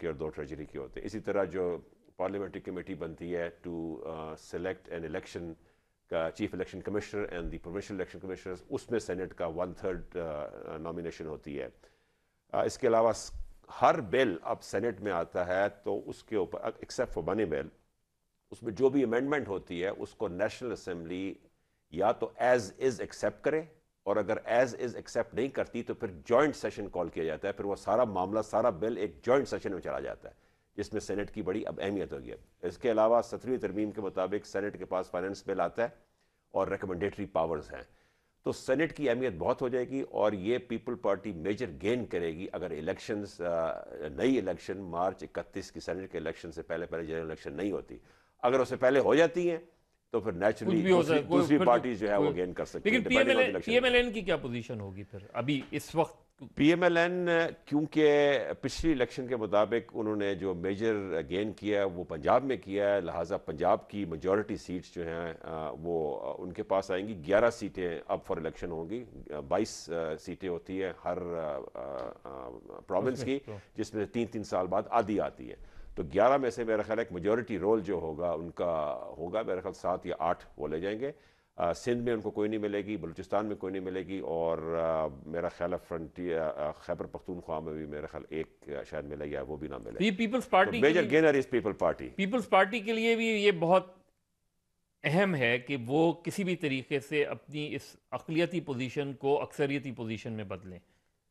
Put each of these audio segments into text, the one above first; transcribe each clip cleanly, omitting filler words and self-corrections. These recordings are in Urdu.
کے اور 2 ٹریجری کے ہوتے ہیں. اسی طرح جو پارلیمنٹری کمیٹی بنتی ہے ٹو سلیکٹ این الیکشن کا chief election commissioner and the provincial election commissioner, اس میں سینٹ کا 1/3 نامینیشن ہوتی ہے. اس کے علاوہ ہر بل اب سینٹ میں آتا ہے تو اس کے اوپر ایکسیپٹ فار منی بل، اس میں جو بھی امینڈمنٹ ہوتی ہے اس کو نیشنل اسمبلی یا تو ایز از ایکسیپٹ کرے، اور اگر ایز از ایکسیپٹ نہیں کرتی تو پھر جوائنٹ سیشن کال کیا جاتا ہے. پھر وہ سارا معاملہ سارا بل ایک جوائنٹ سیشن میں چلا جاتا ہے، جس میں سینٹ کی بڑی اب اہمیت ہوگی. اس کے علاوہ 17ویں ترمیم کے مطابق سینٹ کے پاس فائنانس بل آتا ہے اور ریکمنڈیٹری پاورز ہیں. تو سینٹ کی اہمیت بہت ہو جائے گی، اور یہ پیپل پارٹی میجر گین کرے گی اگر الیکشنز نئی الیکشن مارچ 31 کی سینٹ کے الیکشن سے پہلے جنرل الیکشن نہیں ہوتی. اگر اس سے پہلے ہو جاتی ہیں تو پھر نیچرلی دوسری پارٹیز جو ہے وہ گین کر سکتی ہیں. لیکن پی ایم ایل این کی کیا پوزیشن ہوگی پھر ابھی اس وقت؟ پی ایم ایل این کیونکہ پچھلی الیکشن کے مطابق انہوں نے جو میجر گین کیا ہے وہ پنجاب میں کیا ہے، لہٰذا پنجاب کی میجورٹی سیٹس جو ہیں وہ ان کے پاس آئیں گی. 11 سیٹیں اب فار الیکشن ہوں گی. 22 سیٹیں ہوتی ہیں ہر پروونس کی، جس میں 3 سال بعد آدھی آتی ہے. تو 11 میں سے میرا خیال ہے ایک میجورٹی رول جو ہوگا ان کا ہوگا، میرا خیال 7 یا 8 وہ لے جائیں گے. سندھ میں ان کو کوئی نہیں ملے گی، بلوچستان میں کوئی نہیں ملے گی، اور میرا خیال ہے خیبر پختونخوا میں بھی میرا خیال ایک شاید ملے گا، وہ بھی نہ ملے. Peoples party major gainer is people party. Peoples party کے لیے بھی یہ بہت اہم ہے کہ وہ کسی بھی طریقے سے اپنی اس اقلیتی پوزیشن کو اکثریتی پوزیشن میں بدلیں،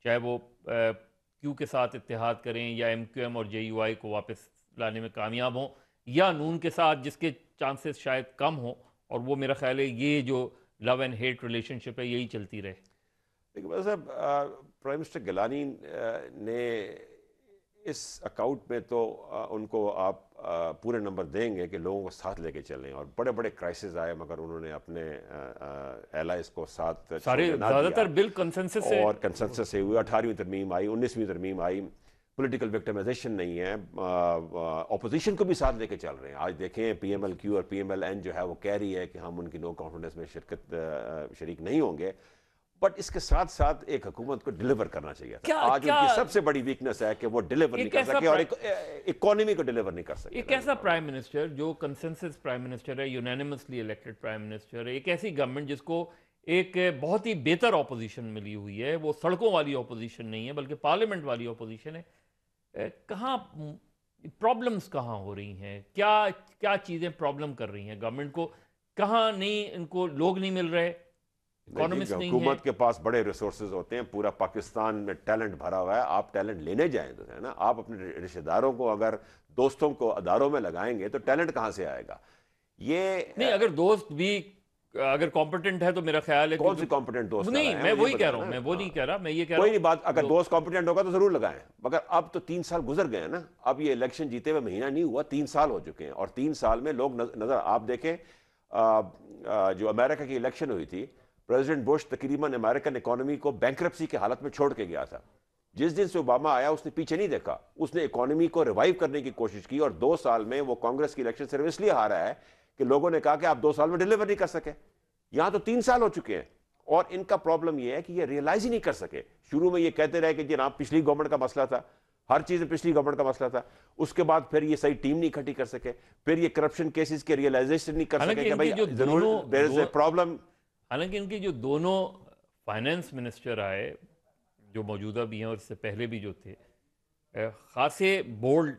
چاہے وہ کیو کے ساتھ اتحاد کریں یا ایم کیو ایم اور جے یو آئی کو واپس لانے میں کامیاب ہوں، یا نون کے ساتھ جس کے چانسز شاید کم ہوں. اور وہ میرا خیال ہے یہ جو لو اینڈ ہیٹ ریلیشن شپ ہے یہی چلتی رہے. لیکن صاحب پرائم منسٹر گیلانی نے اس اکاؤنٹ میں تو ان کو آپ پورے نمبر دیں گے کہ لوگوں کو ساتھ لے کے چلیں، اور بڑے بڑے کرائسس آئے مگر انہوں نے اپنے ایلائز کو ساتھ سارے زیادہ تر بل کنسنسس سے اور کنسنسس سے ہوئے. 18ویں ترمیم آئی، 19ویں ترمیم آئی. پولیٹیکل وکٹمائزیشن نہیں ہے، اپوزیشن کو بھی ساتھ لے کے چل رہے ہیں. آج دیکھیں پی ایم ایل کیو اور پی ایم ایل این جو ہے وہ کہہ رہی ہے کہ ہم ان کی نو کانفیڈنس میں شریک نہیں ہوں گے، بٹ اس کے ساتھ ساتھ ایک حکومت کو ڈیلیور کرنا چاہیے تھا. آج ان کی سب سے بڑی ویکنس ہے کہ وہ ڈیلیور نہیں کر سکے اور اکانومی کو ڈیلیور نہیں کر سکے. ایک ایسا پرائم منسٹر جو کنسنسس پرائم منسٹر ہے، یونینیمسلی الیکٹڈ پرائم منسٹر ہے، ایک ایسی گورنمنٹ جس کو ایک بہت ہی بہتر اپوزیشن ملی ہوئی ہے، وہ سڑکوں والی اپوزیشن نہیں ہے بلکہ پارلیمنٹ والی اپوزیشن ہے. کہاں پرابلمز کہاں ہو رہی ہیں؟ کیا چیزیں پرابلم کر رہی ہیں گورنمنٹ کو؟ کہاں نہیں ان کو لوگ نہیں مل رہے، اکانومسٹ نہیں ہیں؟ حکومت کے پاس بڑے ریسورسز ہوتے ہیں، پورا پاکستان میں ٹیلنٹ بھرا ہوا ہے. آپ ٹیلنٹ لینے جائیں تو ہے نا، آپ اپنے رشتہ داروں کو اگر دوستوں کو اداروں میں لگائیں گے تو ٹیلنٹ کہاں سے آئے گا؟ یہ نہیں، اگر دوست بھی اگر کمپیٹنٹ ہے تو میرا خیال ہے کون سی کمپیٹنٹ دوست نہیں، میں وہی کہہ رہا ہوں، میں وہ نہیں کہہ رہا، میں یہ کہہ رہا ہوں کوئی نہیں بات. اگر دوست کمپیٹنٹ ہوگا تو ضرور لگائیں، مگر اب تو 3 سال گزر گئے ہیں نا. اب یہ الیکشن جیتے ہوئے مہینہ نہیں ہوا، 3 سال ہو چکے ہیں، اور 3 سال میں لوگ نظر آپ دیکھیں جو امریکہ کی الیکشن ہوئی تھی، پریزیڈنٹ بش تقریباً امریکن اکانومی کو بینکرپسی کی حالت میں چھوڑ کے گیا تھا. جس دن سے اوباما آیا اس نے پیچھے نہیں دیکھا، اس نے اکانومی کو ریوائیو کرنے کی کوشش کی، اور 2 سال میں وہ کانگریس کی الیکشن صرف اس لیے ہارا ہے کہ لوگوں نے کہا کہ آپ 2 سال میں ڈیلیور نہیں کر سکے. یہاں تو 3 سال ہو چکے ہیں، اور ان کا پرابلم یہ ہے کہ یہ ریئلائز ہی نہیں کر سکے. شروع میں یہ کہتے رہے کہ جناب پچھلی گورنمنٹ کا مسئلہ تھا، ہر چیز پچھلی گورنمنٹ کا مسئلہ تھا. اس کے بعد پھر یہ صحیح ٹیم نہیں اکٹھی کر سکے، پھر یہ کرپشن کیسز کے ریئلائزیشن نہیں کر سکے کہ بھائی ضرور دیر از اے پرابلم. حالانکہ ان کے جو دونوں فائنانس منسٹر آئے، جو موجودہ بھی ہیں اور اس سے پہلے بھی جو تھے، خاصے بولڈ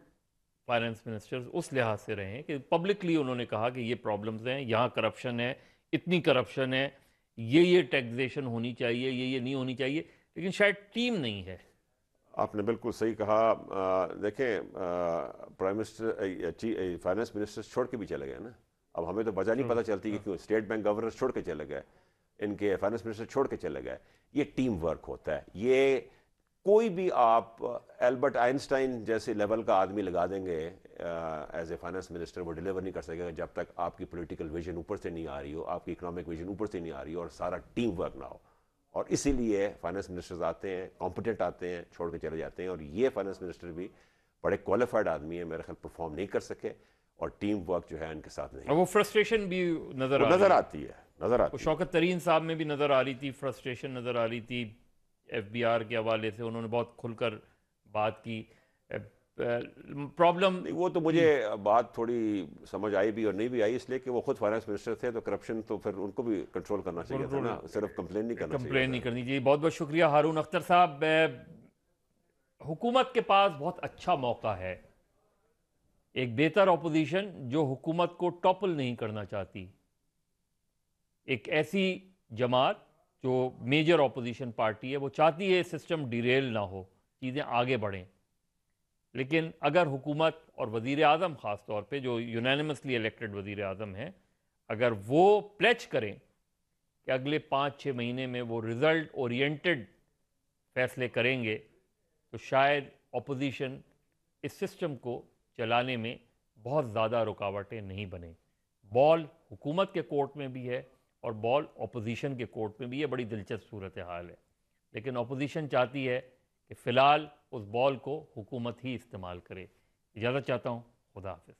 فائنانس منسٹرز اس لحاظ سے رہے ہیں کہ پبلکلی انہوں نے کہا کہ یہ پرابلمز ہیں، یہاں کرپشن ہے، اتنی کرپشن ہے، یہ ٹیکسیشن ہونی چاہیے، یہ نہیں ہونی چاہیے، لیکن شاید ٹیم نہیں ہے. آپ نے بالکل صحیح کہا. دیکھیں پرائم منسٹر فائنانس منسٹر چھوڑ کے بھی چلے گئے نا. اب ہمیں تو وجہ نہیں پتہ چلتی کہ کیوں. اسٹیٹ بینک گورنر چھوڑ کے چلے گئے، ان کے فائنانس منسٹر چھوڑ کے چلے گئے. یہ ٹیم ورک ہوتا ہے. یہ کوئی بھی آپ البرٹ آئنسٹائن جیسے لیول کا آدمی لگا دیں گے ایز اے فائنانس منسٹر، وہ ڈیلیور نہیں کر سکے گا جب تک آپ کی پولیٹیکل ویژن اوپر سے نہیں آ رہی ہو، آپ کی اکنامک ویژن اوپر سے نہیں آ رہی ہو، اور سارا ٹیم ورک نہ ہو. اور اسی لیے فائنانس منسٹرز آتے ہیں، کمپیٹنٹ آتے ہیں، چھوڑ کے چلے جاتے ہیں. اور یہ فائنانس منسٹر بھی بڑے کوالیفائڈ آدمی ہیں، میرے خیال پرفارم نہیں کر سکے، اور ٹیم ورک جو ہے ان کے ساتھ نہیں. اور وہ فرسٹریشن بھی نظر آتی ہے. شوکت ترین صاحب میں بھی نظر آ رہی تھی، فرسٹریشن نظر آ رہی تھی. ایف بی آر کے حوالے سے انہوں نے بہت کھل کر بات کی. پرابلم نہیں، وہ تو مجھے بات تھوڑی سمجھ آئی بھی اور نہیں بھی آئی، اس لیے کہ وہ خود فائنانس منسٹر تھے، تو کرپشن تو پھر ان کو بھی کنٹرول کرنا چاہیے تھا نا، صرف کمپلین نہیں کرنا چاہیے کمپلین تھا۔ نہیں کرنی چاہیے۔ بہت بہت شکریہ ہارون اختر صاحب۔ حکومت کے پاس بہت اچھا موقع ہے، ایک بہتر اپوزیشن جو حکومت کو ٹاپل نہیں کرنا چاہتی، ایک ایسی جماعت جو میجر اپوزیشن پارٹی ہے، وہ چاہتی ہے سسٹم ڈیریل نہ ہو، چیزیں آگے بڑھیں، لیکن اگر حکومت اور وزیر اعظم خاص طور پہ جو یونینمسلی الیکٹڈ وزیر اعظم ہیں، اگر وہ پلیچ کریں کہ اگلے 5-6 مہینے میں وہ رزلٹ اورینٹڈ فیصلے کریں گے، تو شاید اپوزیشن اس سسٹم کو چلانے میں بہت زیادہ رکاوٹیں نہیں بنیں۔ بال حکومت کے کورٹ میں بھی ہے اور بال اپوزیشن کے کورٹ میں بھی ہے، بڑی دلچسپ صورتحال ہے، لیکن اپوزیشن چاہتی ہے کہ فی الحال اس بال کو حکومت ہی استعمال کرے۔ اجازت چاہتا ہوں، خدا حافظ۔